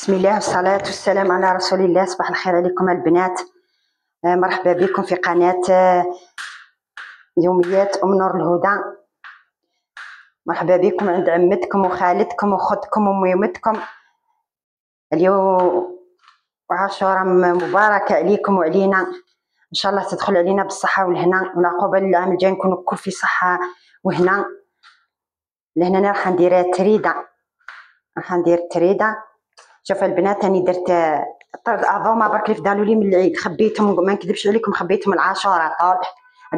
بسم الله والصلاة والسلام على رسول الله. صباح الخير عليكم البنات. مرحبا بكم في قناة يوميات أم نور الهدى. مرحبا بكم عند عمتكم وخالتكم وخدكم وميمتكم. اليوم عاشوراء مباركة عليكم وعلينا، إن شاء الله تدخل علينا بالصحة والهنا، ونعقوبة العام الجاي نكونوا الكل في صحة وهنا. لهنا راح ندير تريدة. شوف البنات، راني درت طرد عظومه برك اللي فدالوا لي من العيد، خبيتهم ما نكذبش عليكم، خبيتهم العاشوراء طول.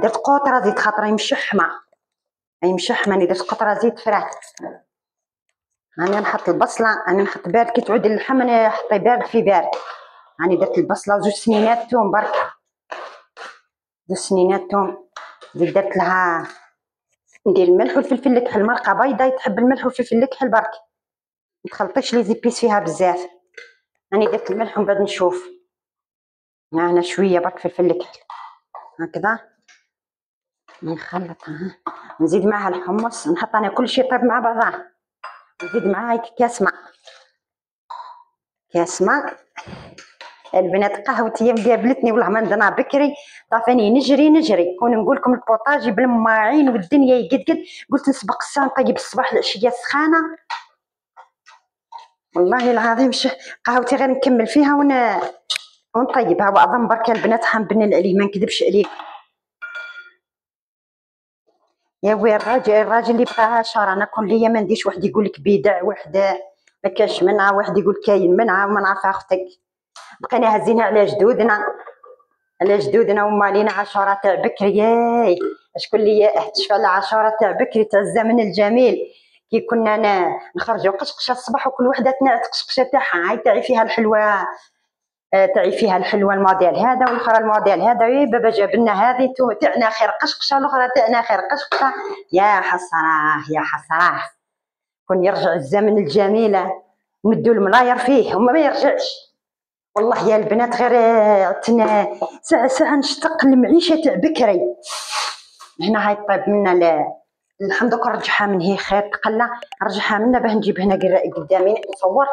درت قطره زيت خاطر هي مشحمه، راني درت قطره زيت فرات. راني نحط البصله، راني نحط بارد كي تعود اللحم، راني حطي بارد في بارد. راني درت البصله وزوج سنينات توم برك، زوج سنينات توم. زيد درت لها ندير الملح والفلفل الكحل، مرقه بيضه تحب الملح والفلفل الكحل برك، ما تخلطيش لي زيبيس فيها بزاف. راني درت الملح ومن بعد نشوف هنا شويه برك فلفل الكحل هكذا نخلطها. نزيد معها الحمص، نحط انا كل شيء طيب مع بعضاه. نزيد معها هيك كاس ماء. البنات قهوتي مقابلتني والله ما ندنا بكري، طافاني نجري كون نقول لكم البوطاجي بالماعين والدنيا يقدقد، قلت نسبق الساعه نطيب الصباح العشيه سخانه. والله العظيم قهوتي غير نكمل فيها ونطيبها. واظن برك البنات حنبنن عليه، ما نكذبش عليك. يا وي الراجل اللي بقى شهر، انا كل ليا ما نديش واحد يقول لك بدع، واحد ما كاش منعه، واحد يقول كاين منعه وما نعرف اختك. بقينا هزينها على جدودنا ومالينا عاشوراء تاع بكري. ياي شكون اللي احتفل على عاشوراء تاع بكري تاع الزمن الجميل، كي كنا نخرجوا قشقشه الصباح وكل وحده تنعت قشقشه تاعها. هاي تاعي فيها الحلوه، الموديل هذا والاخرى الموديل هذا. بابا جاب لنا هذه تاعنا خير قشقشه، الاخرى تاعنا خير قشقشه. يا حسراه كون يرجع الزمن الجميل ندو الملاير فيه وما يرجعش. والله يا البنات غير عطنا ساعه نشتق المعيشه تاع بكري. هنا هاي طيب منا الحمد لله، نرجعها من هي خير تقلى، نرجعها منا باه نجيب هنا قدامي نصور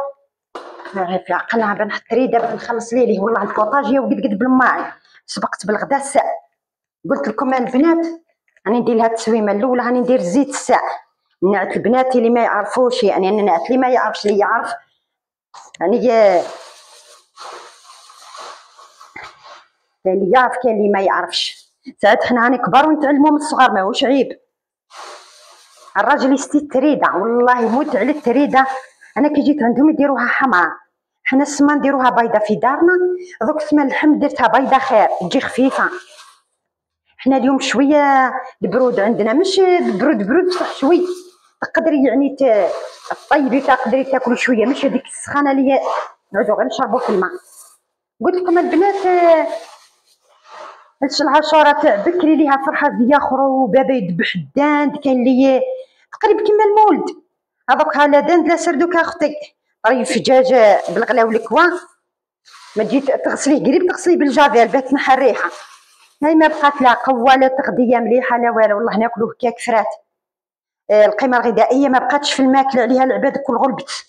في عقلها بنحط تريده باه نخلص ليلي. والله البوطاجيه وقد بالماعن. سبقت بالغدا الساعه، قلت لكم البنات راني ندير لها التسويمه الاولى، راني ندير زيت الساعه. نعت البنات اللي ما يعرفوش، يعني انا نعت اللي ما يعرفش، اللي يعرف يعني اللي يعرف كاين اللي ما يعرفش. ساعات حنا هاني كبار ونتعلموا من الصغار، ماهوش عيب. الراجل يستي التريده، والله يموت على التريده. انا كي جيت عندهم يديروها حمراء، حنا السما نديروها بيضه في دارنا. دوك السما اللحم درتها بيضه خير تجي خفيفه. حنا اليوم شويه البرود عندنا، مش برود بصح شوي تقدري يعني طيبي، تقدري تاكلي شويه، مش هذيك السخانه اللي نعودو غير نشربوا في الماء. قلت لكم البنات هادشي العاشوراء تاع بكري ليها فرحه زياخر، وبابا يذبح الداند، كاين اللي تقريب كيما المولد. هذوك لا داند لا سردوك اختي، طيب في دجاج بالغلا والكوا، ما تجي تغسليه قريب، تغسليه بالجافيل باه تنحى الريحه. هاي ما بقات لا قوه لا تغذيه مليحه لا والو، والله ناكلوه كاك فرات. القيمه الغذائيه ما بقاتش في الماكله، عليها العباد كل غلبت.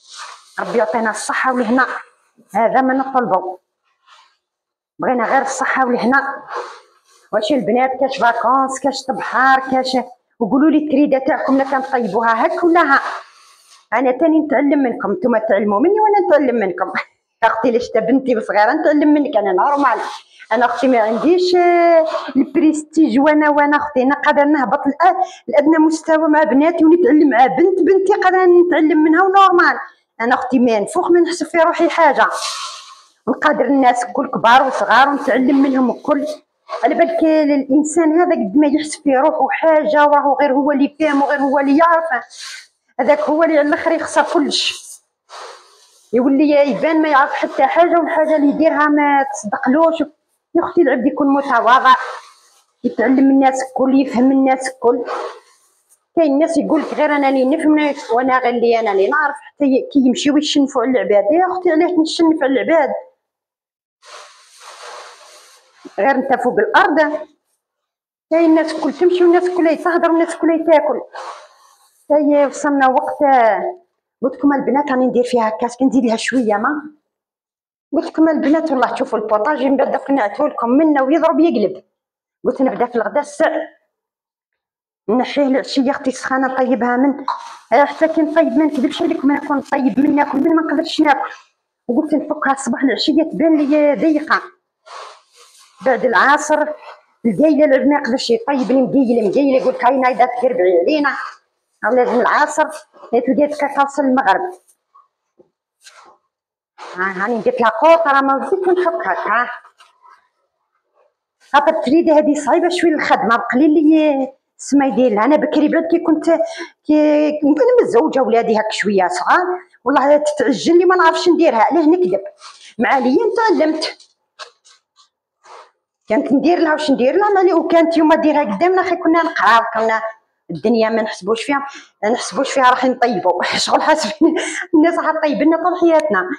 ربي يعطينا الصحه والهنا، هذا ما نطلبوا، بغينا غير الصحه والهنا. واش البنات كاش فاكونس، كاش طبحار، كاش وقولوا لي التريده تاعكم لا كنطيبوها هك ولا ها. انا تاني نتعلم منكم، نتوما تعلموا مني وانا نتعلم منكم. اختي لاش بنتي وصغيره نتعلم منك، انا نورمال. انا اختي ما عنديش البريستيج، وانا اختي انا قادره نهبط لادنى مستوى مع بناتي ونتعلم مع بنتي قادره نتعلم منها ونورمال. انا اختي ما نفوق ما نحسب في روحي حاجه، نقادر الناس كل كبار وصغار ونتعلم منهم الكل. على بالك الانسان هذا قد ما يحس في روحه حاجه وراهو غير هو اللي فاهم وغير هو اللي يعرف، هذاك هو اللي على الاخر يخسر كلش، يولي يبان ما يعرف حتى حاجه، والحاجه اللي يديرها ما تصدقلوش. يا اختي العبد يكون متواضع، يتعلم من الناس الكل، يفهم الناس الكل. كاين الناس يقول لك غير انا اللي نفهم وانا غير انا اللي نعرف، حتى كي يمشيو يشنفوا على العباد. يا اختي علاش نشنف على العباد؟ غير انت فوق الارض. كاين الناس الكل تمشي والناس كلها تهضر والناس كلها تاكل. هي وصلنا وقت قلت لكم البنات راني ندير فيها كاس نزيد لها شويه ما. قلت لكم البنات والله تشوفوا البوطاجي من بعد دوك نعتو لكم منه ويضرب يقلب. قلت نبدا في الغدا الساعه نحيه العشيه اختي سخانه نطيبها من حتى كي نطيب ما نكذبش عليكم ما نكون نطيب من ناكل من ما نقدرش ناكل. وقلت نفكها الصباح العشيه تبان لي ضيقه. بعد العصر القايله ما يقدرش يطيب لي مقيله قلت هاي نايضه تقربعي علينا او لازم العصر تلقيت كتوصل المغرب. هاني درت لها قوطره ما بديت نفك هكا. خاطر تريدي هذه صعيبه شويه الخدمه قليل لي السما يدير. انا بكري بعد كي كنت متزوجه ولادي هاك شويه صغار والله تتعجل لي ما نعرفش نديرها علاه نكذب. مع ليا تعلمت كانت ندير لها واش ندير لها مالي وكانت يوم ديرها قدامنا خي كنا نقراو كنا الدنيا ما نحسبوش فيها راح نطيبوا شغل حاسبين الناس راح طيب لنا طول حياتنا.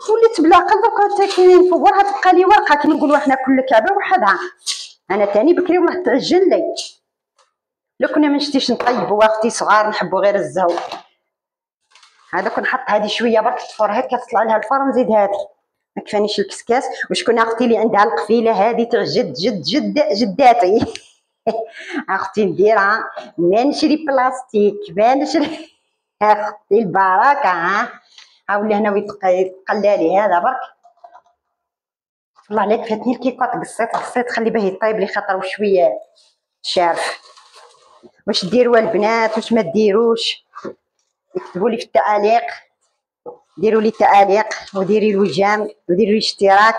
وليت بلا قلب كنت كي نفورها تبقى لي ورقه كي نقولوا احنا كل كعبه وحدها. انا تاني بكري والله تعجل لي لو كنا ما نشتيش نطيبوا اختي صغار نحبوا غير الزهو. هذا نحط هذه شويه برك تفور هكا تطلع لها الفرن نزيد هذه ما كفانيش الكسكاس. وشكون اختي اللي عندها القفيله هذه تاع جداتي اختي نديرها ما نشري بلاستيك ما نشري اختي البركه ها ولا هنا ويتقلالي هذا برك. والله عليك فاتني الكيكوط قصيت خلي به يطيب لي خاطر وشويه شارف. واش ديروا البنات واش ما ديروش اكتبوا لي في التعاليق. ديروا لي تعاليق وديري لي وجام وديروا لي اشتراك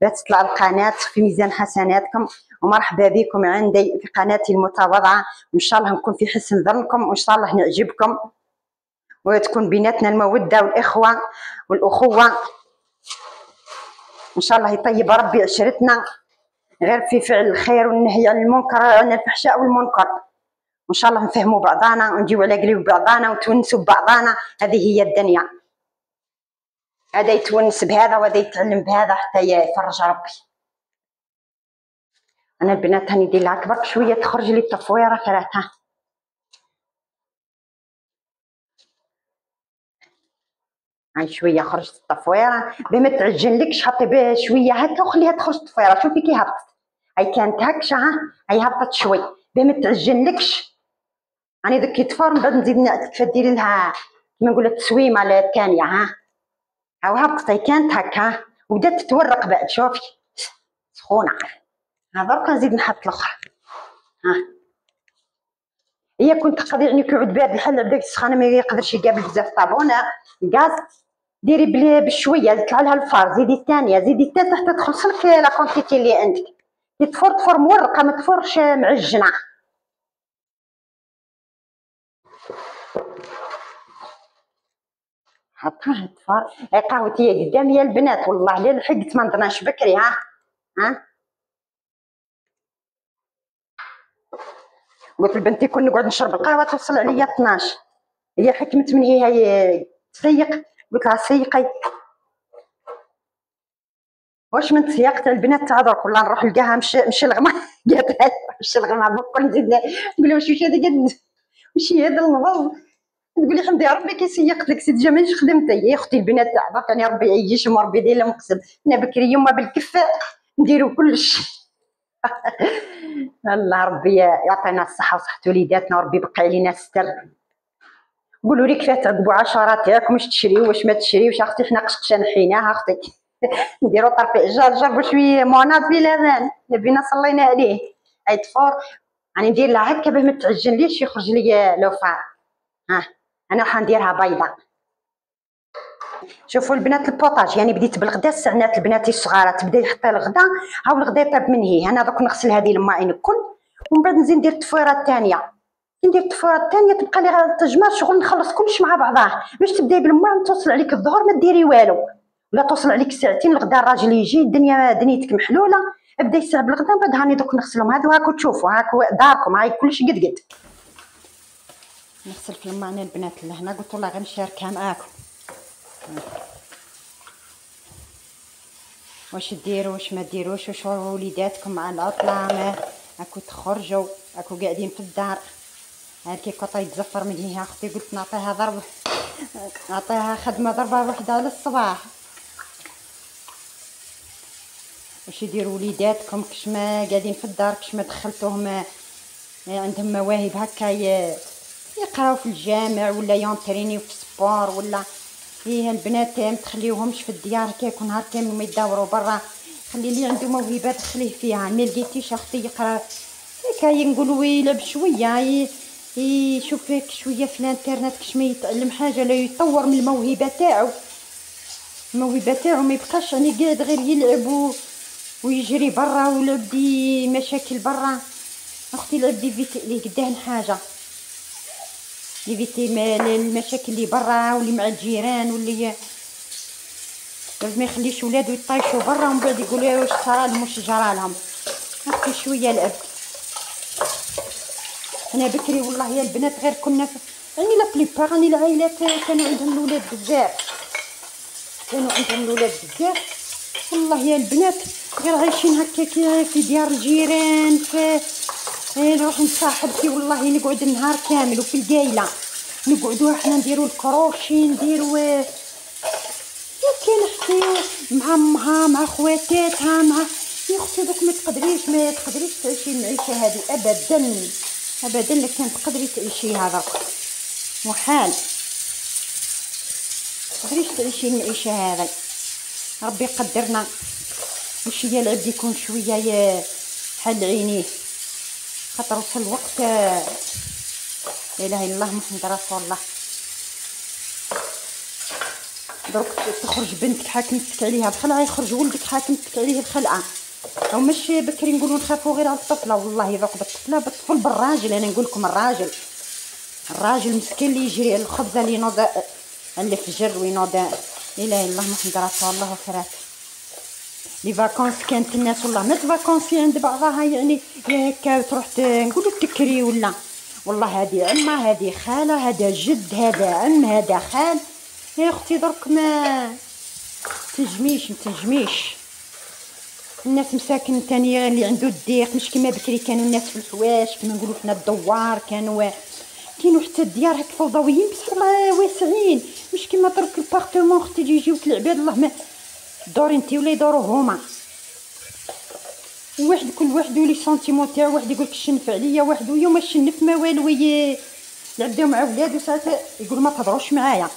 باش تطلع القناه في ميزان حسناتكم. ومرحبا بكم عندي في قناتي المتواضعه وان شاء الله نكون في حسن ظنكم وان شاء الله نعجبكم وتكون بيناتنا الموده والاخوه والاخوه. ان شاء الله يطيب ربي عشرتنا غير في فعل الخير والنهي عن المنكر عن الفحشاء والمنكر. وان شاء الله نفهموا بعضانا ونجيو على قليب بعضانا وتونسوا ببعضانا. هذه هي الدنيا. هذا يتونس بهذا وهذا يتعلم بهذا حتى يفرج ربي. انا البنات هاني ندير لها كبر شويه تخرج لي التفويره كرهتها. هاي شويه خرجت التفويره بما تعجنلكش حطي بها شويه هكا وخليها تخرج التفويره. شوفي كي هبطت هاي كانت هكا هاي هبطت شوي بما تعجنلكش. راني دوك يتفور من بعد نزيد نعتك ديري لها كيما نقولوا التسويمه الثانيه هاو هبطت هاي كانت هكا وبدات تتورق بعد. شوفي سخونه درك نزيد نحط الاخرى. هي كنت قضي يعني كيعود بارد الحل بداك السخانه ما يقدرش يقابل بزاف طابونه غاز. ديري بشويه طلع لها الفار زيدي الثانيه زيدي الثالثه حتى تخلص لك لا كونتيتي اللي عندك. كي تفور مورقه ما تفورش معجنه. حطها تفار. قهوتي هي قدامي يا البنات والله على لحقت ما نضناش بكري. قلت لبنتي كون نقعد نشرب القهوه توصل عليا 12. هي حكمت من هي تسيق قلت لها سيقي واش من تسيقت البنات تاع درك والله نروح نلقاها مشي الغما قالت لها مشي الغما بكل نزيد نقول لها واش هذا قد واش هذا النظام. تقولي الحمد لله ربي كيسيقت لك سيدي مانيش خدمت يا اختي البنات تاع درك يعني ربي يعيشهم وربي يدير لهم مقسم. انا بكري يوم بالكفه نديروا كلش الله ربي يعطينا الصحه وصحه وليداتنا وربي يبقي علينا الستر. قولوا لي كيفاه تعقبوا عشرات ياكم واش تشريو واش ما تشريوش. اختي حنا قشقشه نحيناها اختي نديرو طرف جربوا شويه مناض بلبن نبينا صلينا عليه. اي تفور راني ندير لها هكا باش ما تعجنليش يخرج لي لوفار. انا راح نديرها بيضه. شوفوا البنات البوطاج يعني بديت بالغدا السعنات البنات الصغار تبدا يحطي الغدا هاو الغدا يطيب من هي. انا دوك نغسل هذه الماعين الكل ومن بعد نزيد ندير التفويره الثانيه. ندير التفويره الثانيه تبقى لي غير التجميع شغل نخلص كلش مع بعضاه باش تبداي بالماء توصل عليك الظهر ما ديري والو ولا توصل عليك ساعتين الغدا الراجل يجي الدنيا دنيتك محلوله. ابدا يساع بالغدا بعد هاني دوك نغسلهم هادو هاكو تشوفوا هاكو داركم هاي كلش قد نغسل في الماء. انا البنات لهنا قلت والله غير نشاركها معاكم. واش ديروا واش ما ديروش واش وليداتكم مع العطله ما هاكو تخرجوا هاكو قاعدين في الدار. هاد كيكوطا يتزفر من هي اختي قلت نعطيها ضرب عطيها خدمه ضربه وحده على الصباح. واش يديروا وليداتكم كش ما قاعدين في الدار، كش ما دخلتوهم عندهم مواهب هكا يقراو في الجامع ولا يونترينيو في سبور ولا هي البنات ما تخليوهمش في الديار كيكون نهار كامل ما يدوروا برا. خلي اللي عنده موهبه تخليه فيها. ما لقيتيش اختي يقرا هكا نقولوا يلعب شويه يشوف هيك شويه في الانترنت كش ما يتعلم حاجه لا يطور من الموهبه تاعو. الموهبه تاعو ما يبقاش يعني قاعد غير يلعب ويجري برا ولعب دي مشاكل برا. اختي لعب دي فيتي اللي قداه حاجه يفيتي المشاكل اللي برا واللي مع الجيران واللي لازم ما يخليش ولادو يطيشوا برا ومن بعد يقولوا واش صرالهم واش جرالهم. اختي شويه لعب. انا بكري والله يا البنات غير كنا يعني لا بليبار راني العائلات كانوا عندهم الاولاد بزاف، كانوا عندهم الاولاد بزاف والله يا البنات غير عايشين هكا في ديار الجيران. في نروح نصاحب في والله نقعد النهار كامل وفي القايله نقعدوا احنا نديروا الكروشي نديروا كاين حكايه مع امها مع خواتاتها مع يا اختي دوك ما تقدريش تعيشي المعيشه هذه ابدا ابدا. لك كان تقدري تعيشيها درك محال تقدريش تعيشي المعيشه هذه. ربي يقدرنا واش هي العبد يكون شويه حل عينيه خاطر وصل الوقت. لا اله الا الله محمد رسول الله. دروك تخرج بنتك حاكمتك عليها بخلعه يخرج ولدك حاكمتك عليه الخلعه. او مش بكري نقولوا نخافوا غير على الطفله والله ذوق بالطفله بالطفل بالراجل. انا نقول لكم الراجل مسكين اللي يجري على الخبزه اللي ينوض اللي فجر وينوض. لا اله الا الله محمد رسول الله وفرات. لي فاكونس كانت الناس والله ما تفاكونسي عند بعضها يعني هكا تروح نقولوا تكري ولا والله هذه عمه هذه خاله هذا جد هذا عم هذا خال. يا اختي درك ما تنجميش الناس مساكن تانية اللي عنده الضيق مش كما بكري كانوا الناس في الحواش كما نقولوا حنا الدوار كانوا حتى الديار هك فوضويين بصح والله واسعين مش كما درك البارتمون اختي يجيوك العباد الله ما دور انتي ولا يدوروا هما واحد كل واحد ولي سنتيمون تاعو. واحد يقولك الشنف عليا واحد ويوم الشنف ما والو يعبدو مع ولادو ساعات يقول ما تهضروش معايا.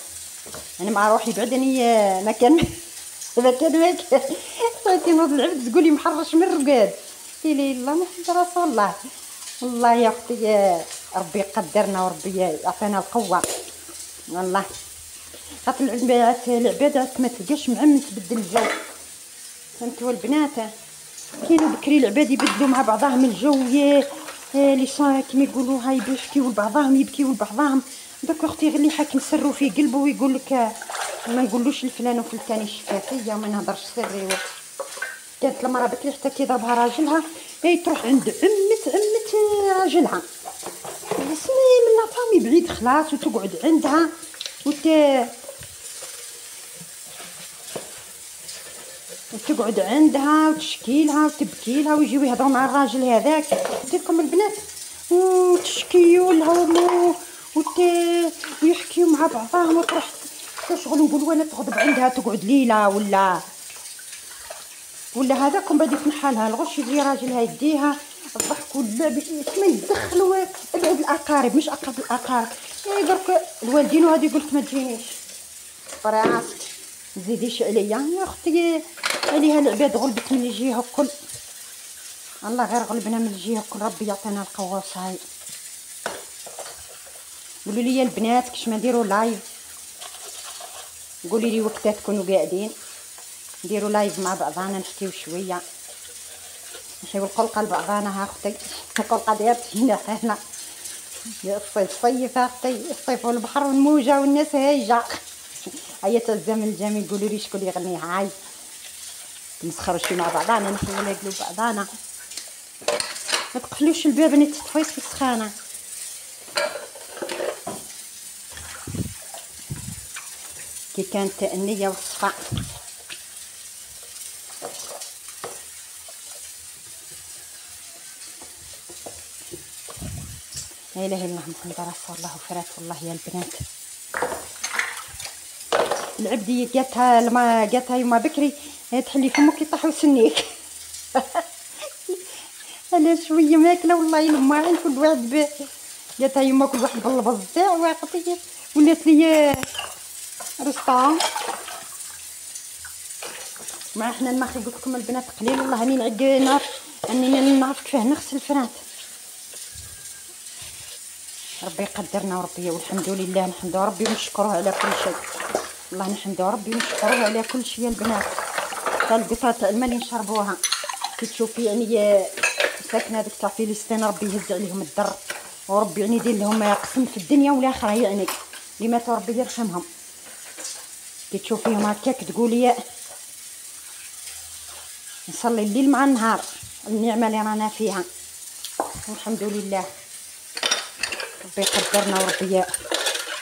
انا مع روحي بعد اني ما كان صايتي نوض العبد تقولي محرش من الرقاد. الا الله محمد رسول الله. والله يا اختي ربي يقدرنا وربي يعطينا القوه والله. خاطر العباد ما تلقاش مع من تبدل الجو فهمتوا البنات. كاينوا بكري العباد يبدلوا مع بعضهم الجو لي صا كيما يقولوا هاي يحكيوا لبعضهم يبكيوا لبعضهم. دوك اختي غير اللي حاكم سرو في قلبه ويقول لك ما نقولوش لفلان وفلان الشفافيه وما نهضرش سري. كانت المراه بكري حتى كي ضربها راجلها تروح عند عمة راجلها اسمي من لافامي بعيد خلاص وتقعد عندها وتقعد عندها وتشكي لها وتبكي لها ويجيو يهضروا مع الراجل هذاك ديكم البنات وتشكيوا لهم ويحكيوا مع بعضهم وتروح تشغل. نقول وانا تغضب عندها تقعد ليله ولا هذاك ومن بعد يتنحى لها الغش يجي راجلها يديها الضحك واللعب كما يدخلوا بعد الاقارب مش اقرب الاقارب. درك الوالدين وهذا يقولك ما تجينيش براسك زيديش عليا يا اختي عليها العباد غلبت من الجهه الكل. الله غير غلبنا من الجهه الكل ربي يعطينا القوه وصاي. قولوا لي البنات كش ما نديروا لايف قولي لي وقتها تكونوا قاعدين نديروا لايف مع بعضنا نحكيو شويه نحيو القلقه لبعضنا. ها اختي القلقه ديالتنا حنا يا الصيف اختي الصيف والبحر والموجه والناس هايجه هيا الزمن الجميل. قولوا لي شكون يغنيها هاي نسخروا شي مع بعضنا نحيو قلوب بعضنا. ما تقفلوش الباب ني تطفيت في السخانه. كي كانت النيه والصفاء. لا اله الا الله محمد رسول الله وفرات والله يا البنات العبديه قالتها يما بكري تحلي فمك يطيحوا سنيك. انا شويه ماكله والله لما عين كل واحد قالتها يما كل واحد بالبز تاعو عقلتي ولات لي ريستورون. ما احنا الماء قلت لكم البنات قليل والله راني نعرف اني نعرف كيفاه نغسل الفرات. ربي يقدرنا وربي والحمد لله نحمدو ربي ونشكروه على كل شيء. والله نحمدو ربي ونشكروه على كل شيء. البنات تاع القطره تاع الماء اللي نشربوها كي تشوفي يعني ساكنه هذيك تاع فلسطين ربي يهز عليهم الضر وربي يعني يدير لهم قسم في الدنيا والاخره. يعني اللي ماتوا ربي يرحمهم. كي تشوفيهم هكاك تقولي نصلي الليل مع النهار النعمه اللي رانا فيها والحمد لله. ربي يقدرنا وربي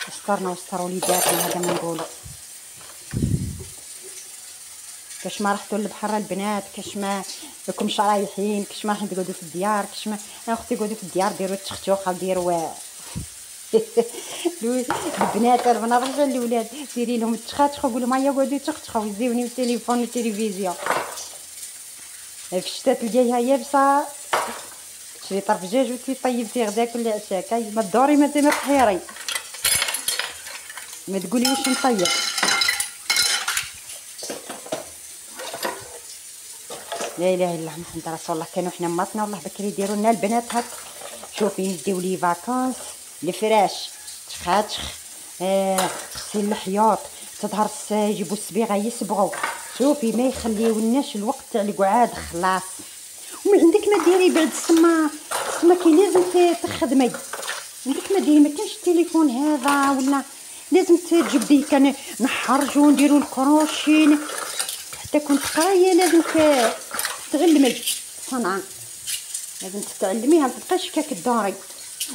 يسترنا ويستر وليداتنا. هذا ما نقولوا. كاش ما رحتوا للبحر البنات كاش ما راكمش رايحين كاش ما رايحين تقعدوا في الديار كاش ما اختي تقعدوا في الديار ديروا التختوخه وديروا البنات رجع الاولاد ديري لهم التختخه قولوا ما يقعدوا يتختخوا ويزيوني التليفون والتلفزيون. في الشتاء تلقايها يابسه تشري طرف دجاج وتطيبتي غداك ولا عشاك. ما تدوري ما تحيري ما تقولي واش نطيب. لا اله الا الله محمد رسول الله. كانوا حنا ماتنا والله بكري يديروا لنا البنات هك. شوفي يديو لي فاكونس الفراش تخاتخ تغسيل الحياط تظهر يجيبوا الصبيغه يصبغوا. شوفي ما يخليولناش الوقت تاع القعاد خلاص. ومن عندك ما ديري بعد السما كي لازم تخدمي عندك ما ديري ما كاينش التليفون هذا ولا لازم تجبديه. كان نحرجوا نديروا الكروشين حتى كنت قرايه لازم تتعلمي الصنعه لازم تتعلميها ما تبقاش كاك الداري.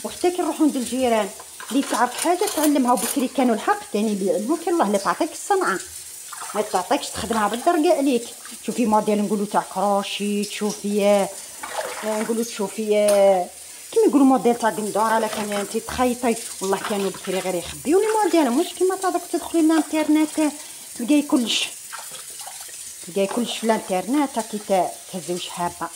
وحتى كي نروحوا عند الجيران اللي تعرف حاجه تعلمها. وبكري كانوا الحق ثاني اللي يعلموك الله لا تعطيك الصنعه ما تعطيكش تخدمها بالدرجه عليك. شوفي موديل نقولوا تاع كروشي تشوفي نقولوا تشوفي كيما يقولوا موديل تاع قندوره. لا كان انت تخيطي والله كانوا بكري غير يخبيو لي موديل مش كيما تاع دوك تدخلي للانترنت تلقاي كلش في الانترنت كي تهزي واش حابه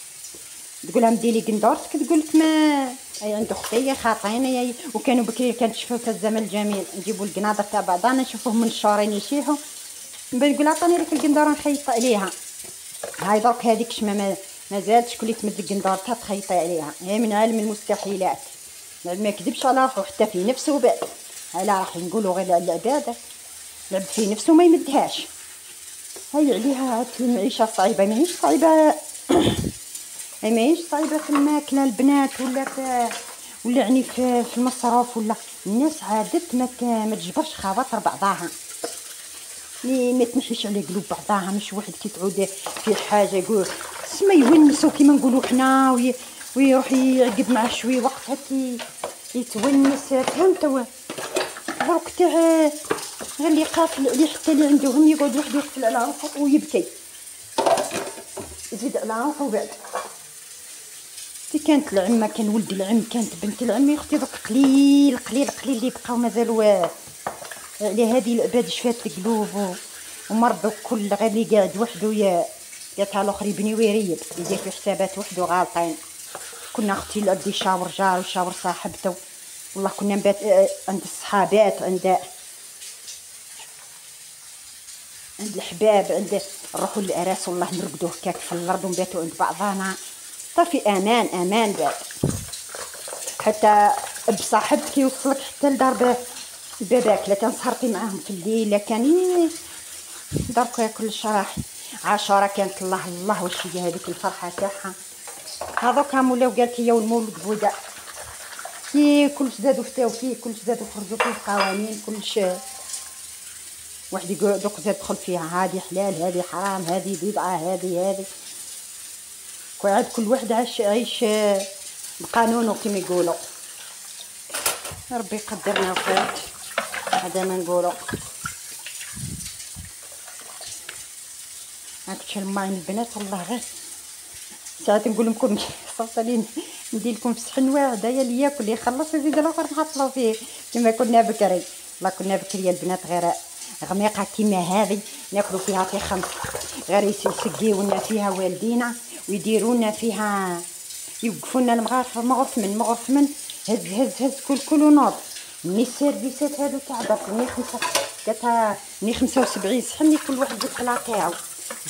تقولها مديلي قندورتك تقولك ما اي عند اختي خاطيني. وكانوا بكري كانت تشوفوا في الزمن الجميل نجيبوا القناضه تاع بعضنا نشوفوهم منشورين يشيحوا من بعد نقول عطوني لك القندوره نخيط عليها. هاي درك هذيك شما مازالت شكون اللي تمد القندورتها تخيطي عليها. هي من عالم المستحيلات. ما يكذبش على روحو حتى في نفسه بعد على راح نقولوا غير على العباده لعب في نفسه ما يمدهاش. هاي عليها المعيشه صعيبه ماهيش صعيبه ماهيش صعيبه في الماكله البنات ولا يعني في المصروف ولا الناس عادت ما تجبرش خواطر بعضها ما تنحيش على قلوب بعضها. مش واحد كي تعود في حاجه يقول سما يونسوا كيما نقولوا حنا ويروح يعقب مع شويه وقت هكي يتونس. فهمتوا دروك تاع غير اللي قافل عليه حتى اللي عندهم يقعد وحده يقفل على روحه ويبكي يزيد على روحه. وبعد كي كانت العمه كان ولد العم كانت بنت العم يا اختي دوك قليل اللي بقاو مازالوا على هذه العباد شفات القلوب ومرضوا كل غير اللي قاعد وحده يا الاخر يبني ويريب يدير في حسابات وحده غالطين. كنا اختي العبد يشاور جار ويشاور صاحبته والله كنا نبات عند الصحابات عند الحباب عند نروحوا للأراس والله نرقدوا هكاك في الارض ونباتوا عند بعضنا صافي امان بعد. حتى بصاحبك يوصلك حتى لدار باباك لا كان سهرتي معاهم في الليل لا كان داركو ياكل الشراح. عاشوره كانت الله واش هي هذيك الفرحه تاعها. هذوك ولاو قالت هي والمولد بودا كلش زادوا فتاو فيه كلش زادوا خرجوا فيه قوانين كلش واحد يقول دوك زاد دخل فيها هذه حلال هذه حرام هذه بدعه هذه قاعد كل واحد عايش بقانونه كما يقولوا. ربي يقدرنا وخير هذا ما نقولوا. هاك تشلمعين البنات والله غير ساعات نقول لكم صافين ندير لكم في صحن واحد هيا اللي ياكل يخلص يزيد الاخر نحطلو فيه كما كنا بكري. والله كنا بكري البنات غير غميقه كيما هذه ناكلوا فيها في 5. غير يسقيو لنا فيها والدينا ويديروا لنا فيها، يوقفوا لنا المغرف من هز هز هز كل ونوض. مني السيرفيسات هادو تاع درك مني 5 قالتها مني 75 صحني كل واحد بالطلا تاعو.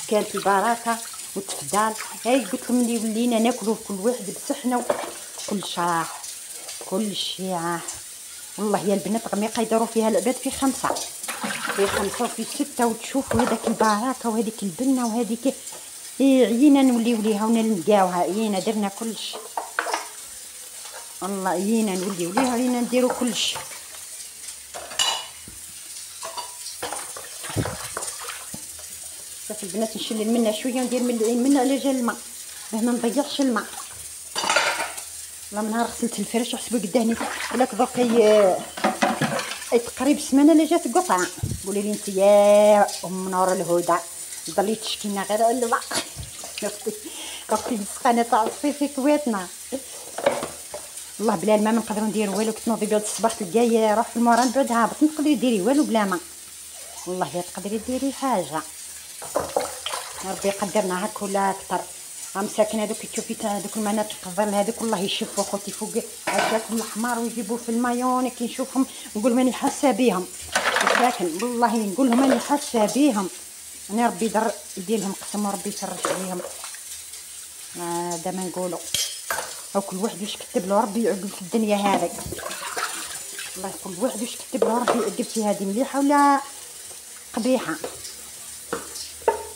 كانت البركه والتفضال. هاي قلت لهم اللي ولينا ناكلوا كل واحد بصحنه كل راح كل شي راح. والله يا البنات غميقه يداروا فيها العباد في 5 وفي 6 وتشوفوا هذاك البركه وهذيك البنه وهذيك عيينا نوليو ليها ونلقاوها عيينا درنا كلش. الله عيينا نوليو ليها عيينا نديرو كلش. شوف البنات نشلل منها شويه وندير من العين منها على جال الماء باه ما نضيعش الماء. والله من نهار غسلت الفرش وحسبوا قدامي ولاك درك اي تقريب سمانه لا جات قطعه. قولي لي انت يا ام نور الهدى ضلي تشكينا غير على الماء. اختي السخانه تاع الصيف في كويتنا والله بلا الماء ما نقدروا نديروا والو. كتنوضي بعد الصباح تلقاي روح في الموران بعد هابط ما تقدري ديري والو بلا ما. والله يا تقدري ديري حاجه ربي يقدرنا هاك ولا اكثر. مساكن هذوك تشوفي تاع هذوك المناطق الظل هذوك والله يشفوا خوتي فوق عشاكم الحمار ويجيبوا في المايون كي نشوفهم نقول ماني حاسه بيهم. مساكن والله نقول لهم ماني حاسه بيهم. انا ربي يدير لهم قسم وربي يفرج عليهم. هذا ما نقولوا او كل واحد واش كتب له ربي يعقب في الدنيا هذه. والله كل واحد واش كتب له ربي يعقب في هذه مليحه ولا قبيحه.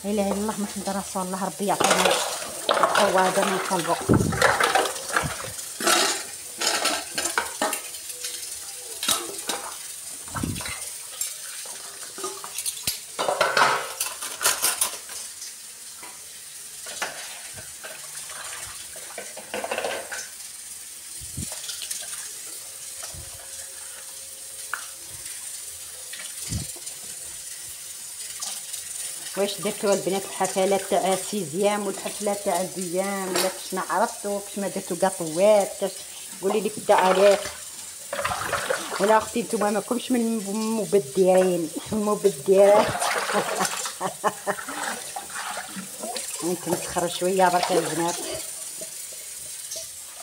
لا اله الا الله محمد رسول الله. ربي يعطينا القوه هذا من قلبه. واش درتوا البنات الحفلات تاع سيزيام والحفلات تاع الديام ولا كشنا عرفتوا كشما درتوا قطوات كاش قولي لي في التعليق. ولا اختي نتوما ماكمش من المبدرين المبدرات. انتم تسخروا شويه برك البنات.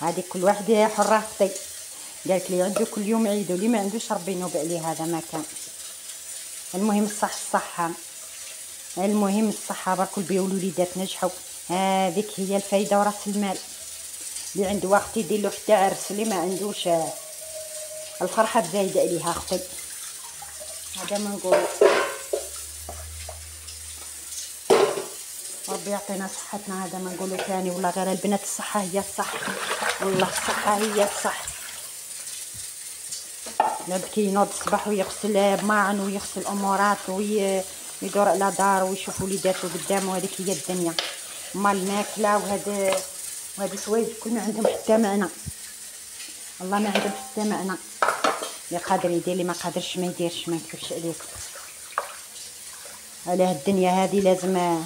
هذه كل واحد حره اختي قالت لي عنده كل يوم عيد واللي ما عندوش ربي ينوب عليه. هذا ما كان. المهم الصحه المهم الصحه برك البيو الوليدات نجحوا. هذيك هي الفايده وراس المال. اللي عنده وقت يدير له حتى عرس اللي ما عندوش الفرحه زايده عليها اختي. هذا ما نقول. ربي يعطينا صحتنا. هذا ما نقولوا ثاني. والله غير البنات الصحه هي الصح. والله الصحه هي الصح. كي ينوض الصباح ويغسل بماعن ويغسل امورات ويدور على دار ويشوف وليداتو قدامه. هذيك هي الدنيا. اما الماكله وهاد الحوايج كل ما عندهم حتى معنى. والله ما عندهم حتى معنى. اللي قادر يدير اللي ما قادرش ما يديرش. ما نكذبش عليكم. على هاد الدنيا هذه لازم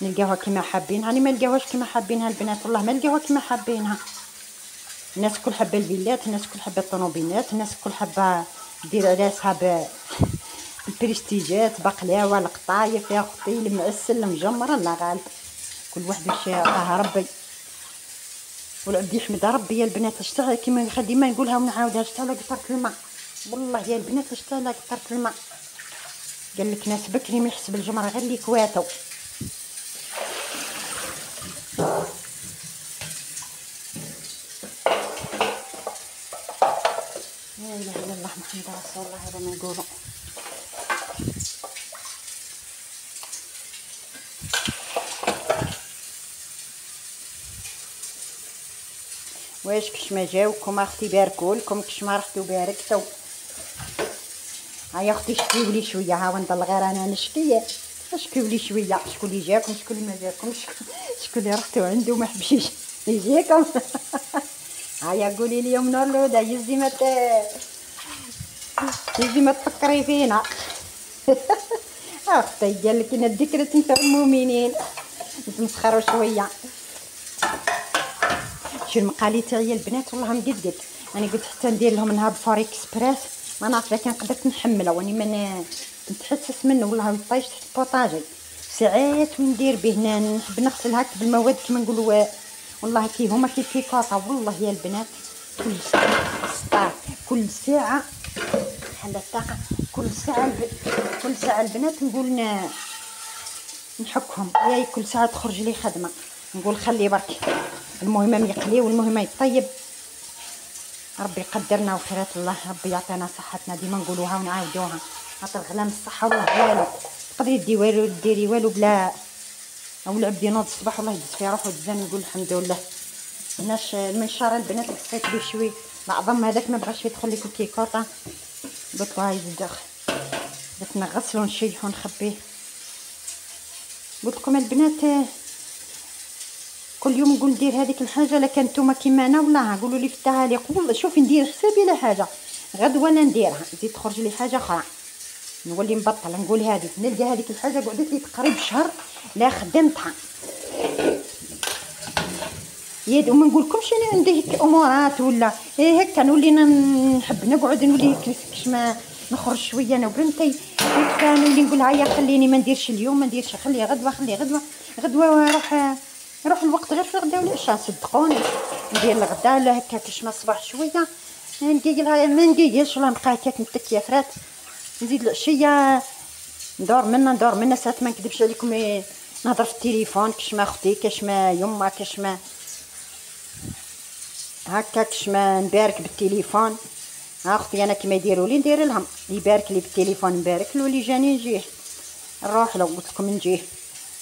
نلقاوها كما حابين. يعني ما نلقاوهاش كما حابينها البنات. والله ما نلقاوها كما حابينها. الناس كل حبه الفيلات، الناس كل حبه الطوموبيلات، الناس كل حبه دير على صحاب البريستيجات بقلاوه القطايف يا اختي المعسل المجمر. الله غالب كل واحد واش عطاه ربي. والعبد يحمد ربي يا البنات. اشتغل كيما ديما نقولها ونعاودها. اشتغل قطره الماء. والله يا البنات اشتغل قطره الماء. قال لك ناس بكري من حسب الجمره غير اللي كواتو. لا اله الا الله محمد رسول الله. هذا ما نقولوا. واش كشما جاوكم اختي باركولكم كشما رحتو باركتو. هيا اختي شكيو لي شويه. ها ونضل غير انا نشكي. شكيو لي شويه. شكون اللي جاكم شكون اللي ما جاكمش شكون اللي رحتو عنده ما حبش يجيكم. هيا قولي لي يوم نور الهدى يزي ما تفكري فينا. اختي قال لك ان الذكرى تنفع المؤمنين. نتمسخروا شويه. شو المقالي تاعي البنات والله مقدقد. انا قلت حتى ندير لهم نهار بفور اكسبريس ما نعرف كان قدرت نحمله واني ما نتحسس منه والله يطيش تحت البوطاجي ساعات وندير به. نحب نغسل هكا بالمواد كيما نقولوا والله كي هما كي كاطا والله يا البنات كل ساعه كل ساعه حل الطاقه كل ساعه البنات نقول نحكهم يا كل ساعه تخرج لي خدمه نقول خلي برك المهم يقلي والمهم يطيب. ربي يقدرنا وخيرات الله ربي يعطينا صحتنا ديما نقولوها ونعاودوها خاطر غلا من الصحه والله والو تقدري ديري والو بلا او العبد ينوض الصباح والله يدز في روحو دزان نقول الحمد لله. هناش المنشار البنات قصيت به شوي العظم هذاك ما بغاش يدخل لي كي كوطه قلت له هاي الدخل درت نغسلو ونشيحو ونخبيه. قلت لكم البنات كل يوم نقول ندير هذيك الحاجه لكن نتوما كيما انا ولا قولوا لي في التعاليق والله شوفي ندير حسابي على حاجه غدوه انا نديرها تزيد تخرج لي حاجه اخرى نولي نبطل نقول هذيك نلقى هذيك الحاجه قعدت لي تقريب شهر لا خدمتها يد وما نقولكمش انا عندي هيك امورات ولا هكا نولي نحب نقعد نولي هيك كش ما نخرج شويه انا وبنتي نولي نقول هيا خليني ما نديرش اليوم ما نديرش خلي غدوه روح الوقت غير في الغدا والعشاء صدقوني ندير الغدا ولا هكا كش ما الصباح شويه ندير ما نديرش ولا نبقى هكاك نتكي فرات نزيد العشيه ندور منا ساعات ما نكذبش عليكم نهضر في التليفون كش ما اختي كش ما يما كش ما هكا كش ما نبارك بالتليفون اختي انا كيما يديروا لي ندير لهم اللي يبارك لي بالتليفون نبارك له اللي جاني نجيه نروح له قلت لكم نجيه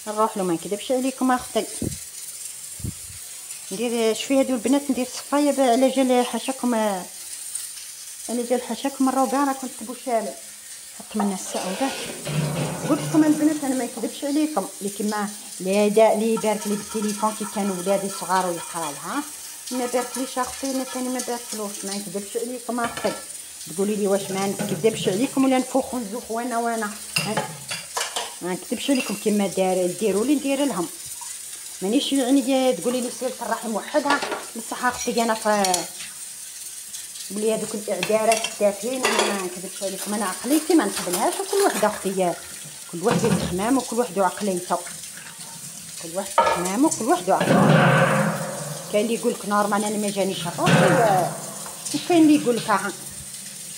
نروح له ما نكذبش عليكم اختي ندير شويه هادو البنات ندير صفايه على جال حاشاكم الربع راه كنت بوشاله حط من السعودات. قلت لكم البنات انا ما نكذبش عليكم اللي كيما اللي يبارك لي بالتليفون كي كانوا ولادي صغار ويقراو ها ما باركليش اختي انا ثاني ما باركلوش ما نكذبش عليكم اختي تقولي لي واش ما نكذبش عليكم ولا نفوخ ونزوخ وانا ما نكذبش عليكم كيما ديروا لي ندير لهم مانيش يعني تقولي لي صله الرحم وحدها بصح اختي انا بلي هذوك الاعذارات التافهين ما نكذبش عليكم انا عقليتي ما نقبلهاش وكل واحد اختي كل واحد يتخمام وكل واحد وعقليته كل واحد يتخمام وكل واحد وعقليته. كاين اللي يقول لك نورمال انا ما جانيش الروحي وكاين اللي يقول لك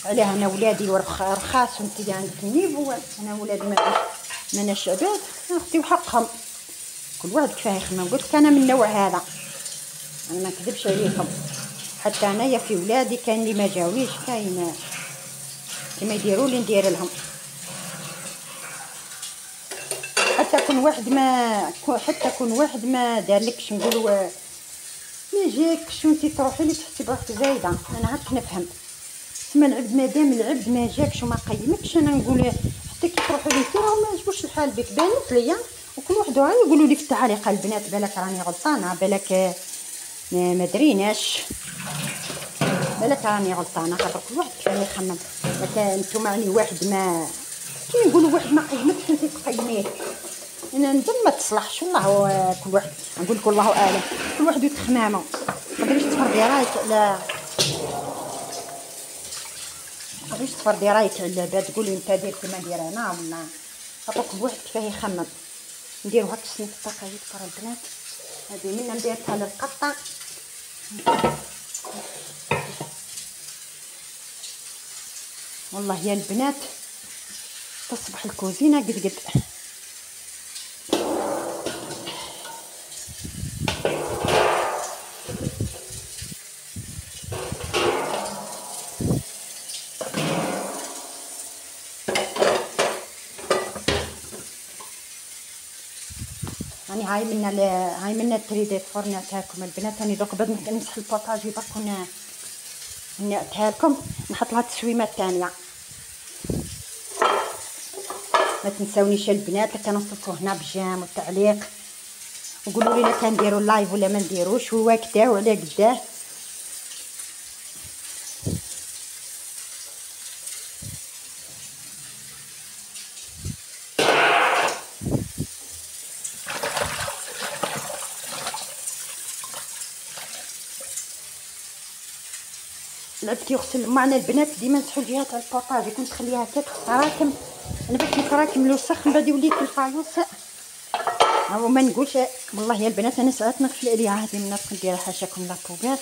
علاه انا ولادي رخاص وانت عندك النيفو انا ولادي ما ناش عباد اختي وحقهم كل واحد كيفاه يخمم. قلت لك انا من النوع هذا انا ما نكذبش عليكم حتى انايا في ولادي كاين اللي ما جاونيش كاين كيما يديروا لي ندير لهم حتى كون واحد ما دارلكش نقولوا ما جاكش وانتي تروحي لي تحسي بروحك زايده انا هاك نفهم تسمى العبد مادام العبد ما جاكش وما قيمكش انا نقول حتى كي تروحي لي انت راه ما عجبوش الحال بك بانت ليا وكل واحد راه يقولوا لي في التعليق البنات بالك راني غلطانه بالك ما دريناش بالك راني غلطانه خاطر كل واحد كيفاه يخمم لكن نتوما يعني واحد ما كي نقولوا واحد ما قيمكش انت تقيميه انا نظن ما تصلحش والله كل واحد نقول لك الله اعلم كل واحد وتخمامه تقدريش تفرضي رايك على بعد تقولي انت دير كيما ندير انا ولا خاطر كل واحد كيفاه يخمم. نديرو هاك السنه الطاقه يذكر البنات هذه منا نديرها للقطه والله يا البنات تصبح الكوزينه قد هاي منا التريدات فرنا تاعكم البنات. راني دوك بعد نمسح البوطاجي برك ونعطيها لكم نحط لها التسويمه الثانيه. ما تنساونيش البنات كنوصلكم هنا بالجيم والتعليق وقولوا لي كنديروا اللايف ولا ما نديروش وواكداه وعلى قداه. لعبت يغسل معنا البنات ديما نسحو الجهه تاع البوطاج، كنت تخليها هكاك تتراكم، انا باش يتراكم الوسخ من بعد يولي الفايوس. هو ما نقولش والله يا البنات انا ساعات نغفل عليها هذه من ندير حاشاكم لابوبيل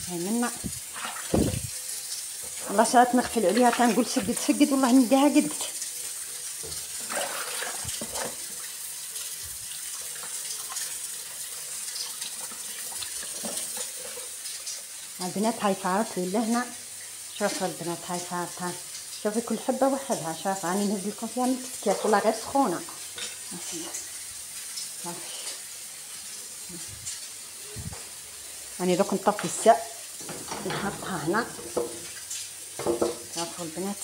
هاي منا، والله ساعات نغفل عليها تنقول سقد سقد والله نديها قدت. البنات هاي فارت لي هنا، شوفوا البنات هاي فارتها، شوفي كل حبه وحدها، شوف راني نهز لكم فيها من الكاس والله غير سخونه. راني دوك نطفي الساء نحطها هنا، شوفوا البنات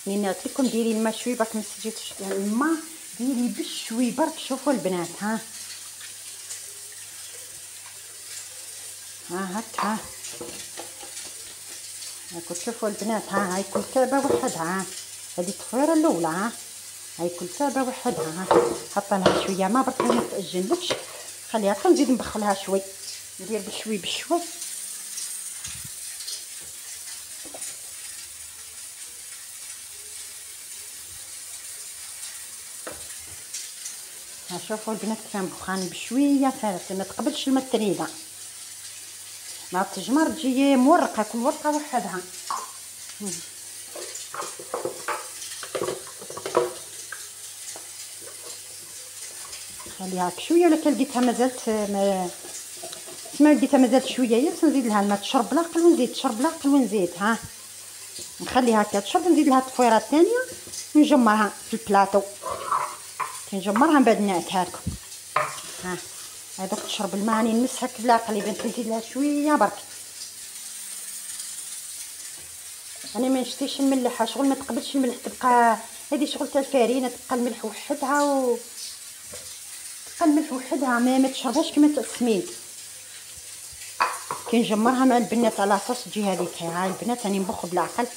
نينات لكم ديري الماء شوي برك ما تجيش الماء، ديري بشوي برك. شوفوا البنات ها هكا هاكو، شوفوا البنات ها هاي كل كعبه وحدها، هذه التفويره الاولى ها، هاي كل كعبه وحدها ها، حط لها شويه ما برك ما تاجنلكش، خليها حتى نزيد نبخلها شوي، ندير بشوي بشوي. ها شوفوا البنات كيف نبخاني بشويه فارت، ما تقبلش الماء التريده، مع التجمر تجي مورقه كل ورقه وحدها. خليها شويه ولا كان لقيتها مازالت ما لقيتها مازالت شويه هي، بس نزيد لها الماء تشرب لاقل ونزيد تشرب لاقل ونزيد ها، نخليها هكا تشرب نزيد لها التفويره الثانيه ونجمرها في البلاطو، كنجمرها من بعد نعتها لكم. ها هذوك تشرب الماء راني نمسها لاقل، يبان نزيد لها شويه برك، انا ما نشتيش نملحها شغل ما تقبلش الملح، تبقى هذه شغل تاع الفارينه، تبقى الملح وحدها تبقى الملح وحدها ما تشربهاش كيما تاع السميد. كنجمرها مع البنات على صوص تجي هذيك. هاي البنات راني نبخ بالعقل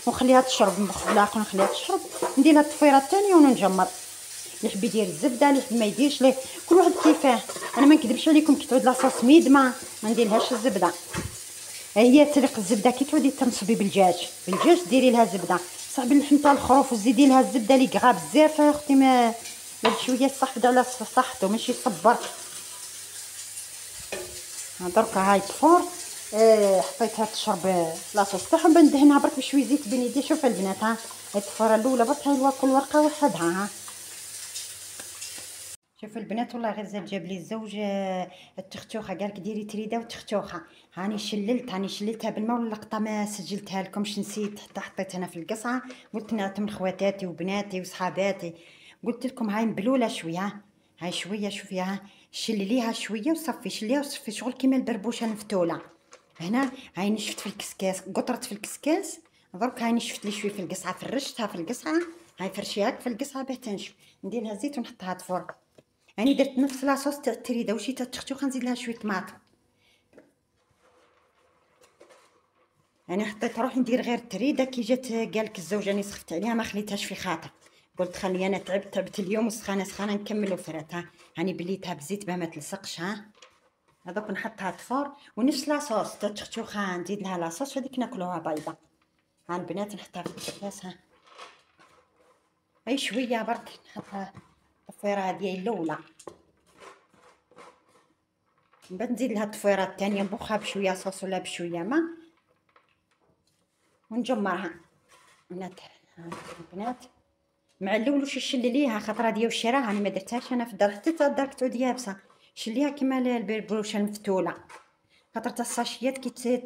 ونخليها تشرب، نبخ بالعقل ونخليها تشرب، ندير لها التفويره الثانيه ونجمر. اللي يحب يدير الزبده، اللي يحب ما يديرش، ليه كل واحد كيفاه. انا ما نكذبش عليكم كي تعود لاصوص ميدمه ما نديرلهاش الزبده، هي تليق الزبده كي تعودي تنصبي بالدجاج ديري لها زبده، صاحبي اللحم تاع الخروف وزيدي لها الزبده اللي كغا بزاف اختي، ما شويه صحفد على صحته ماشي صبر. دركا هاي تفور حطيتها تشرب لاصوص تاعها، بندهنها برك بشويه زيت بنيدي. شوف البنات ها التفوره الاولى برك هاي كل ورقه وحدها ها. شوف البنات والله غير زاد جاب لي الزوج التختوخه، قالك ديري تريده وتختوخه، هاني شللتها بالماء واللقطه ما سجلتها لكمش، نسيت حتى حطيت هنا في القصعه، قلت نعطي خواتاتي وبناتي وصحاباتي، قلت لكم هاي مبلوله شويه، هاي شويه شوفيها شلليها شويه وصفي، شليها وصفي شغل كيما البربوشه المفتوله. هنا هاي نشفت في الكسكاس، قطرت في الكسكاس، درك هاي نشفت لي شويه في القصعه، فرشتها في القصعه، هاي فرشيها في القصعه باه تنشف، ندير لها زيت ونحطها تفور. يعني درت نفس لاصوص تاع التريده وشي تاع التختوخه، نزيد لها شويه طماطم. يعني حطيت روحي ندير غير التريده، كي جات قالك الزوج راني سخفت عليها ما خليتهاش في خاطر، قلت خلي انا تعبت اليوم وسخانه نكمل وفراتها، هاني بليتها بزيت باه ما تلصقش. ها هذوك نحطها تفور، ونفس لاصوص تاع التختوخه نزيد لها لاصوص هذيك ناكلوها بيضه. ها البنات نحطها في الكاس، ها اي شويه برك نحطها الطفيره هذه الاولى، من بعد نزيد لها الطفيره الثانيه نبخها بشويه صوص ولا بشويه ما ونجمرها. البنات مع الاول واش نشلليها خاطر هادي وشراها انا ما درتهاش انا في الدار، حتى تاع الدار تعود يابسه، شليها كيما البربروشه المفتوله، خاطر تاع الساشيات كي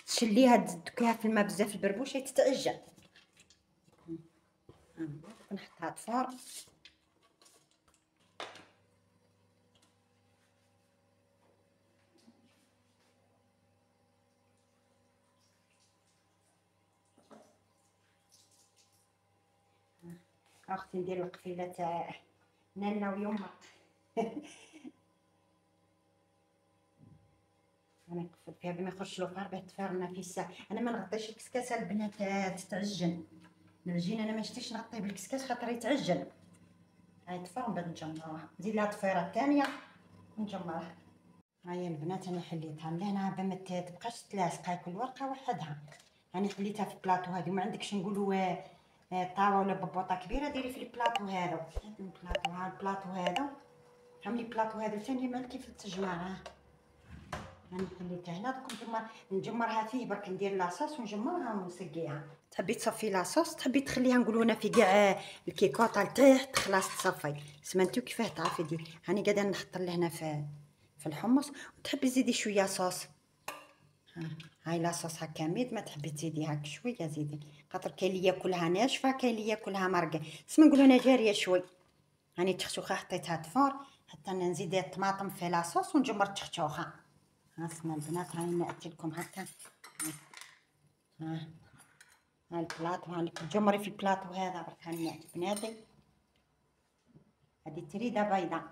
تشليها تدكيها في الماء بزاف البربوشه تتعجن. نحطها تفار. اختي ندير القفيله تاع نانا ويما انا نقفل فيها بما يخرج الفار باه تفارنا في الساعه. انا ما نغطيش الكسكاس البنات تتعجن. العجين انا ما شتيش نغطيه بالكسكاس خاطر يتعجن. هاي تفرم بعد نجمروها، نزيد لها الطفيره الثانيه ونجمرها. هاي البنات انا حليتها لهنا باش ما تبقاش تلاصقه، كل ورقه وحدها. انا حليتها في البلاطو هذه، ما عندكش نقولوا طاوه ولا ببوطه كبيره ديري في البلاطو هذا. هذا البلاطو، ها البلاطو هذا، عملي البلاطو هذا ثاني مال كيف تجمعها. انا حليتها هنا دوك نجمرها فيه برك، ندير لاصوص ونجمرها ونسقيها. تحبي تصفي لاصوص، تحبي تخليها نقولوا هنا في كاع الكيكوطه لتحت خلاص تصفي. سمنتو كيفاه تعرفي دي. هاني قاعده نحط لهنا في الحمص. وتحبي تزيدي شويه صوص، هاي لاصوص هكا ميد، ما تحبي تزيدي هاك شويه زيدي، خاطر كاين اللي ياكلها ناشفه كاين اللي ياكلها مرقه. سما نقولوا انا جاريه شوي. هاني تخشوخه حطيتها تفور حتى نزيد الطماطم في لاصوص ونجمر تخشوخه. ها سما البنات، هاني نأتي لكم هكا. ها البلاطو، هاني تجمري في البلاطو هذا برك. هاني نأتي بناتي، هذه تريده بيضه.